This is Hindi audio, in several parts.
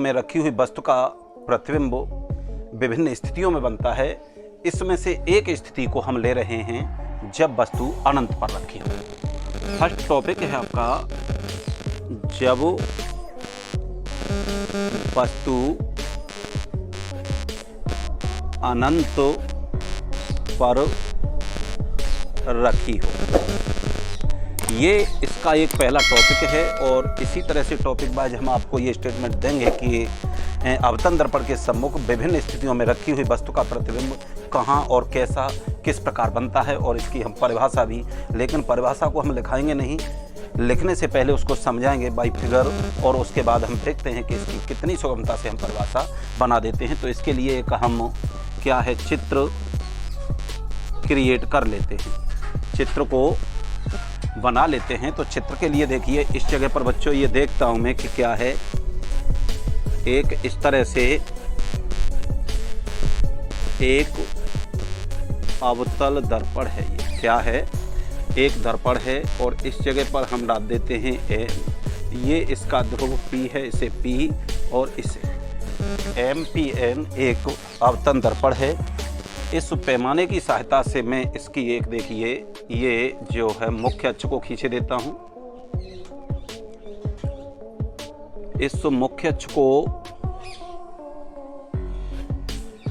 में रखी हुई वस्तु का प्रतिबिंब विभिन्न स्थितियों में बनता है। इसमें से एक स्थिति को हम ले रहे हैं जब वस्तु अनंत पर रखी हो। फर्स्ट टॉपिक है आपका, जब वस्तु अनंत पर रखी हो। ये इसका एक पहला टॉपिक है और इसी तरह से टॉपिक वाइज हम आपको ये स्टेटमेंट देंगे कि अवतन दर्पण के सम्मुख विभिन्न स्थितियों में रखी हुई वस्तु का प्रतिबिंब कहाँ और कैसा किस प्रकार बनता है, और इसकी हम परिभाषा भी, लेकिन परिभाषा को हम लिखाएंगे नहीं, लिखने से पहले उसको समझाएंगे बाई फिगर, और उसके बाद हम देखते हैं कि इसकी कितनी सुगमता से हम परिभाषा बना देते हैं। तो इसके लिए एक हम क्या है, चित्र क्रिएट कर लेते हैं, चित्र को बना लेते हैं। तो चित्र के लिए देखिए इस जगह पर बच्चों ये देखता हूं मैं कि क्या है, एक इस तरह से एक अवतल दर्पण है। ये क्या है, एक दर्पण है और इस जगह पर हम डाल देते हैं ए। ये इसका ध्रुव P है, इसे P और इसे MPN एक अवतन दर्पण है। इस पैमाने की सहायता से मैं इसकी एक देखिए ये जो है मुख्य अक्ष को खींचे देता हूं। इस मुख्य अक्ष को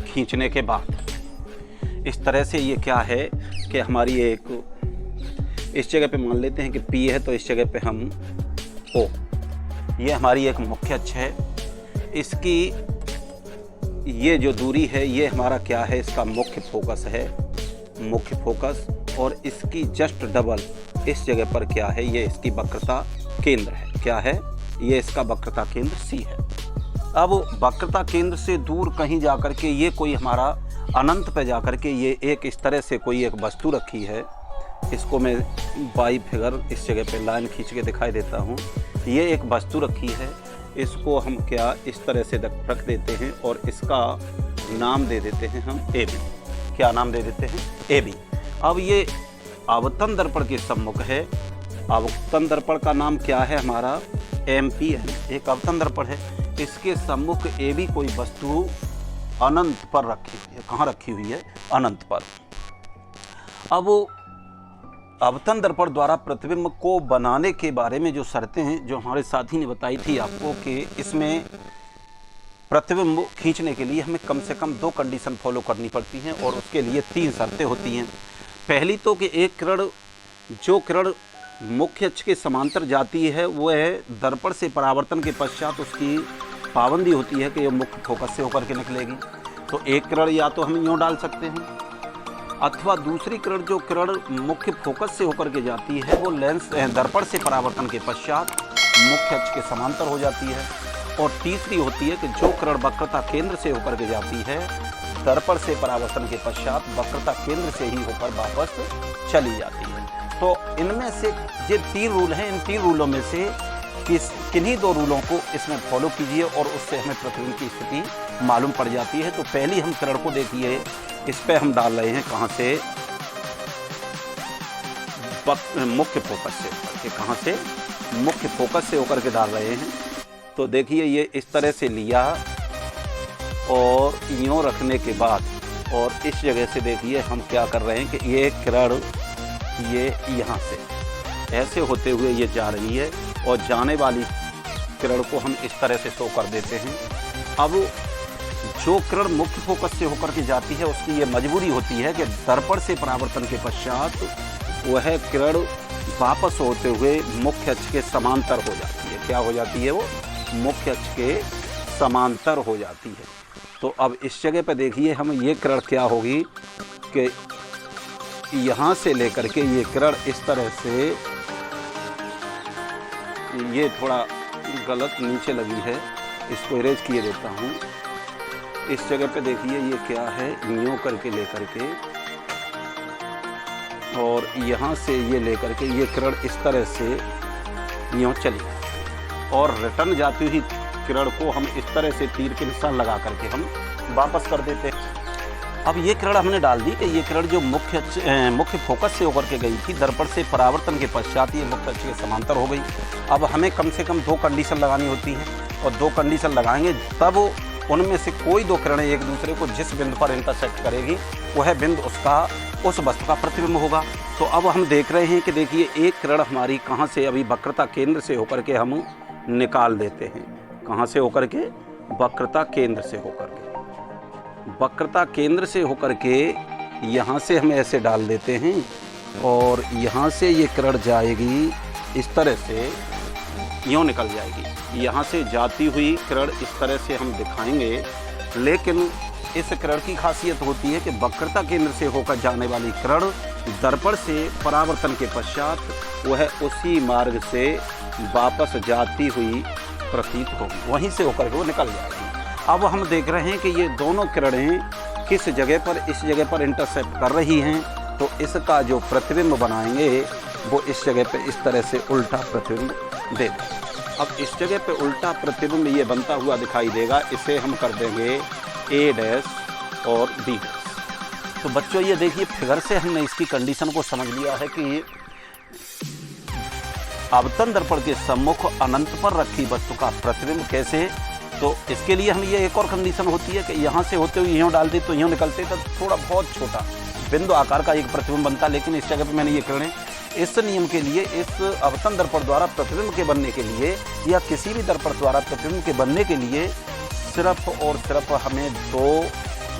खींचने के बाद इस तरह से ये क्या है कि हमारी एक इस जगह पे मान लेते हैं कि P है, तो इस जगह पे हम O, ये हमारी एक मुख्य अक्ष है। इसकी ये जो दूरी है ये हमारा क्या है, इसका मुख्य फोकस है, मुख्य फोकस, और इसकी जस्ट डबल इस जगह पर क्या है, ये इसकी वक्रता केंद्र है। क्या है, ये इसका वक्रता केंद्र C है। अब वक्रता केंद्र से दूर कहीं जाकर के ये कोई हमारा अनंत पे जाकर के ये एक इस तरह से कोई एक वस्तु रखी है। इसको मैं बाई फिगर इस जगह पे लाइन खींच के दिखाई देता हूँ। ये एक वस्तु रखी है, इसको हम क्या इस तरह से रख देते हैं और इसका नाम दे देते हैं हम AB। क्या नाम दे देते हैं, AB। अब ये अवतन दर्पण के सम्मुख है। अवतन दर्पण का नाम क्या है हमारा, MPN, एक अवतन दर्पण है। इसके सम्मुख AB कोई वस्तु अनंत पर रखी हुई है। कहाँ रखी हुई है, अनंत पर। अब अवतन दर्पण द्वारा प्रतिबिंब को बनाने के बारे में जो शर्तें हैं, जो हमारे साथी ने बताई थी आपको कि इसमें प्रतिबिंब खींचने के लिए हमें कम से कम 2 कंडीशन फॉलो करनी पड़ती हैं और उसके लिए 3 शर्तें होती हैं। पहली तो कि एक किरण, जो किरण मुख्य अक्ष के समांतर जाती है वह दर्पण से परावर्तन के पश्चात उसकी पाबंदी होती है कि यह मुख्य फोकस से होकर के निकलेगी। तो एक किरण या तो हम यूँ डाल सकते हैं, अथवा दूसरी किरण जो किरण मुख्य फोकस से होकर के जाती है वो लेंस दर्पण से परावर्तन के पश्चात मुख्य अक्ष के समांतर हो जाती है। और तीसरी होती है कि जो किरण वक्रता केंद्र से होकर के जाती है दर्पण से परावर्तन के पश्चात वक्रता केंद्र से ही होकर वापस चली जाती है। तो इनमें से ये 3 रूल हैं, इन 3 रूलों में से किन्हीं 2 रूलों को इसमें फॉलो कीजिए और उससे हमें प्रतिबिंब की स्थिति मालूम पड़ जाती है। तो पहली हम किरण को देखिए, इस पे हम डाल रहे हैं कहाँ से, मुख्य फोकस से होकर के, कहाँ से, मुख्य फोकस से होकर के डाल रहे हैं। तो देखिए ये इस तरह से लिया और यूँ रखने के बाद और इस जगह से देखिए हम क्या कर रहे हैं कि ये किरण ये यहाँ से ऐसे होते हुए ये जा रही है और जाने वाली किरण को हम इस तरह से शो कर देते हैं। अब जो किरण मुख्य फोकस से होकर के जाती है उसकी ये मजबूरी होती है कि दर्पण से परावर्तन के पश्चात वह किरण वापस होते हुए मुख्य अक्ष के समांतर हो जाती है। क्या हो जाती है, वो मुख्य अक्ष के समांतर हो जाती है। तो अब इस जगह पे देखिए हम ये किरण क्या होगी कि यहाँ से लेकर के ये किरण इस तरह से, ये थोड़ा गलत नीचे लगी है, इसको इरेज किए देता हूँ। इस जगह पे देखिए ये क्या है, न्यू करके लेकर के और यहाँ से ये लेकर के ये किरण इस तरह से यूँ चली और रिटर्न जाती हुई किरण को हम इस तरह से तीर के निशान लगा करके हम वापस कर देते हैं। अब ये किरण हमने डाल दी कि ये किरण जो मुख्य फोकस से होकर के गई थी दर्पण से परावर्तन के पश्चात ये मुख्य अक्ष के समांतर हो गई। अब हमें कम से कम 2 कंडीशन लगानी होती है। और 2 कंडीशन लगाएंगे, तब उनमें से कोई 2 किरणें एक दूसरे को जिस बिंदु पर इंटरसेक्ट करेगी वह बिंदु उस वस्तु का प्रतिबिंब होगा। तो अब हम देख रहे हैं कि देखिए एक किरण हमारी कहाँ से अभी वक्रता केंद्र से होकर के हम निकाल देते हैं। कहाँ से होकर के? वक्रता केंद्र से होकर के। वक्रता केंद्र से होकर के यहाँ से हम ऐसे डाल देते हैं और यहाँ से ये किरण जाएगी इस तरह से, यूँ निकल जाएगी। यहाँ से जाती हुई किरण इस तरह से हम दिखाएंगे, लेकिन इस किरण की खासियत होती है कि वक्रता केंद्र से होकर जाने वाली किरण दर्पण से परावर्तन के पश्चात वह उसी मार्ग से वापस जाती हुई प्रतीत होगी, वहीं से होकर के वो निकल जाएगी। अब हम देख रहे हैं कि ये दोनों किरणें किस जगह पर, इस जगह पर इंटरसेप्ट कर रही हैं, तो इसका जो प्रतिबिंब बनाएंगे वो इस जगह पे इस तरह से उल्टा प्रतिबिंब देगा। अब इस जगह पे उल्टा प्रतिबिंब ये बनता हुआ दिखाई देगा, इसे हम कर देंगे A' और B'। तो बच्चों ये देखिए फिगर से हमने इसकी कंडीशन को समझ लिया है कि अवतल दर्पण के सम्मुख अनंत पर रखी वस्तु का प्रतिबिंब कैसे। तो इसके लिए हम ये एक और कंडीशन होती है कि यहाँ से होते हुए यूँ डाल दी तो यूँ निकलते तो थोड़ा बहुत छोटा बिंदु आकार का एक प्रतिबिंब बनता, लेकिन इस जगह पर मैंने ये किरणें इस नियम के लिए, इस अवतल दर्पण द्वारा प्रतिबिंब के बनने के लिए या किसी भी दर्पण द्वारा प्रतिबिंब के बनने के लिए सिर्फ और सिर्फ हमें 2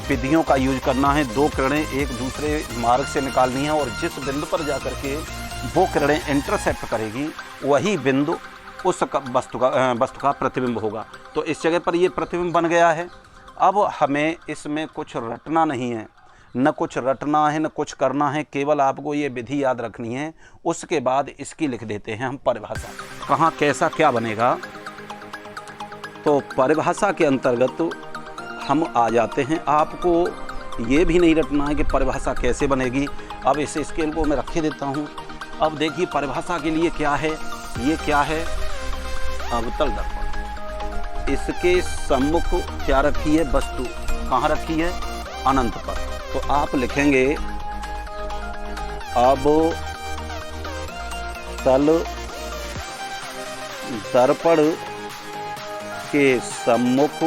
विधियों का यूज करना है। 2 किरणें एक दूसरे मार्ग से निकालनी है और जिस बिंदु पर जाकर के वो किरणें इंटरसेप्ट करेगी वही बिंदु उस वस्तु का प्रतिबिंब होगा। तो इस जगह पर ये प्रतिबिंब बन गया है। अब हमें इसमें कुछ रटना नहीं है, न कुछ रटना है न कुछ करना है, केवल आपको ये विधि याद रखनी है। उसके बाद इसकी लिख देते हैं हम परिभाषा, कहाँ कैसा क्या बनेगा। तो परिभाषा के अंतर्गत हम आ जाते हैं। आपको ये भी नहीं रटना है कि परिभाषा कैसे बनेगी। अब इस स्केल को मैं रखे देता हूँ। अब देखिए परिभाषा के लिए क्या है, ये क्या है, अवतल दर्पण, इसके सम्मुख क्या रखी है वस्तु, कहाँ रखी है, अनंत पर। तो आप लिखेंगे अवतल दर्पण के सम्मुख,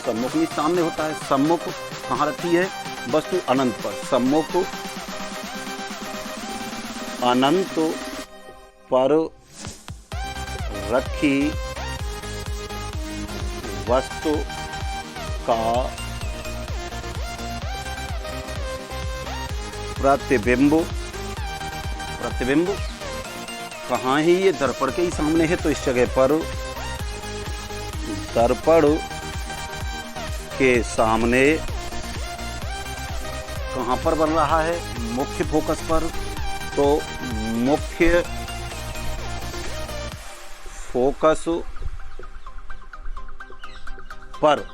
सम्मुख में सामने होता है, सम्मुख कहाँ रखी है वस्तु, अनंत पर। सम्मुख अनंत पर रखी वस्तु का प्रतिबिंब, प्रतिबिंब कहाँ है, ये दर्पण के ही सामने है। तो इस जगह पर दर्पण के सामने कहाँ पर बन रहा है, मुख्य फोकस पर। तो मुख्य फोकस पर।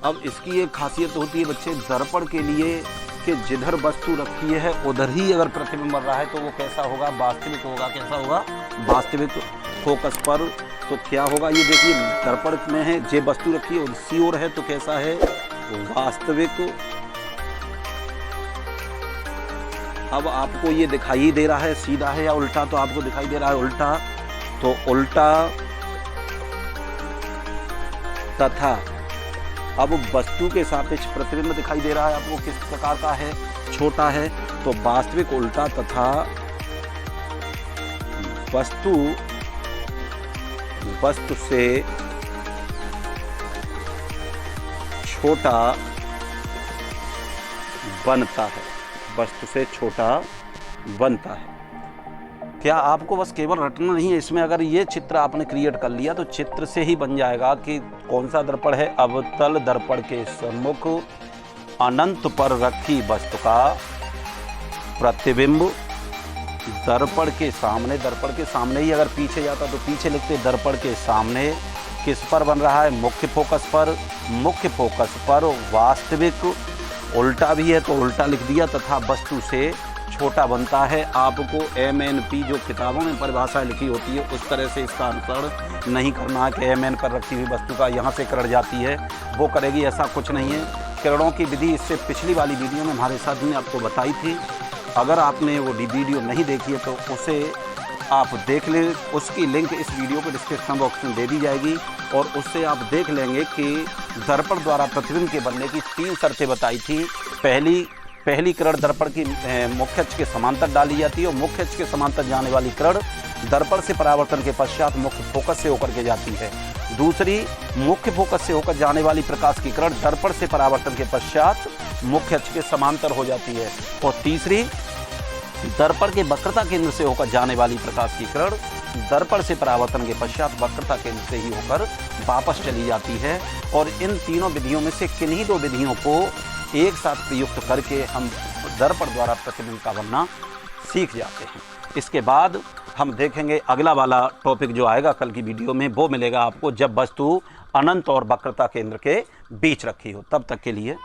अब इसकी एक खासियत होती है बच्चे दर्पण के लिए कि जिधर वस्तु रखी है उधर ही अगर प्रतिबिंब बन रहा है तो वो कैसा होगा, वास्तविक होगा। कैसा होगा, वास्तविक फोकस पर। तो क्या होगा, ये देखिए दर्पण में है, जे वस्तु रखी है उसी ओर है, तो कैसा है, वास्तविक। अब आपको ये दिखाई दे रहा है सीधा है या उल्टा, तो आपको दिखाई दे रहा है उल्टा। तो उल्टा तथा अब वस्तु के सापेक्ष प्रतिबिंब दिखाई दे रहा है आपको किस प्रकार का है, छोटा है। तो वास्तविक उल्टा तथा वस्तु से छोटा बनता है, वस्तु से छोटा बनता है। क्या आपको बस केवल रटना नहीं है इसमें, अगर ये चित्र आपने क्रिएट कर लिया तो चित्र से ही बन जाएगा कि कौन सा दर्पण है, अवतल दर्पण के सम्मुख अनंत पर रखी वस्तु का प्रतिबिंब दर्पण के सामने। दर्पण के सामने ही अगर पीछे जाता तो पीछे लिखते, दर्पण के सामने किस पर बन रहा है, मुख्य फोकस पर। मुख्य फोकस पर वास्तविक उल्टा भी है तो उल्टा लिख दिया, तथा वस्तु से छोटा बनता है। आपको MNP जो किताबों में परिभाषा लिखी होती है उस तरह से इसका अनुसरण नहीं करना है कि MN पर रखी हुई वस्तु का यहाँ से किरण जाती है वो करेगी, ऐसा कुछ नहीं है। किरणों की विधि इससे पिछली वाली वीडियो में हमारे साथ ने आपको बताई थी। अगर आपने वो वीडियो नहीं देखी है तो उसे आप देख लें, उसकी लिंक इस वीडियो के डिस्क्रिप्शन बॉक्स में दे दी जाएगी और उससे आप देख लेंगे कि दर्पण द्वारा प्रतिबिंब के बनने की 3 शर्तें बताई थी। पहली किरण दर्पण की मुख्य अक्ष के समांतर डाली जाती है और मुख्य अक्ष के समांतर जाने वाली किरण दर्पण से परावर्तन के पश्चात मुख्य फोकस से होकर के जाती है। दूसरी, मुख्य फोकस से होकर जाने वाली प्रकाश की किरण दर्पण से परावर्तन के पश्चात मुख्य अक्ष के समांतर हो जाती है। और तीसरी, दर्पण के वक्रता केंद्र से होकर जाने वाली प्रकाश की किरण दर्पण से परावर्तन के पश्चात वक्रता केंद्र से ही होकर वापस चली जाती है। और इन तीनों विधियों में से किन्हीं 2 विधियों को एक साथ प्रयुक्त करके हम दर्पण द्वारा प्रतिबिंब का बनना सीख जाते हैं। इसके बाद हम देखेंगे अगला वाला टॉपिक जो आएगा कल की वीडियो में, वो मिलेगा आपको जब वस्तु अनंत और वक्रता केंद्र के बीच रखी हो। तब तक के लिए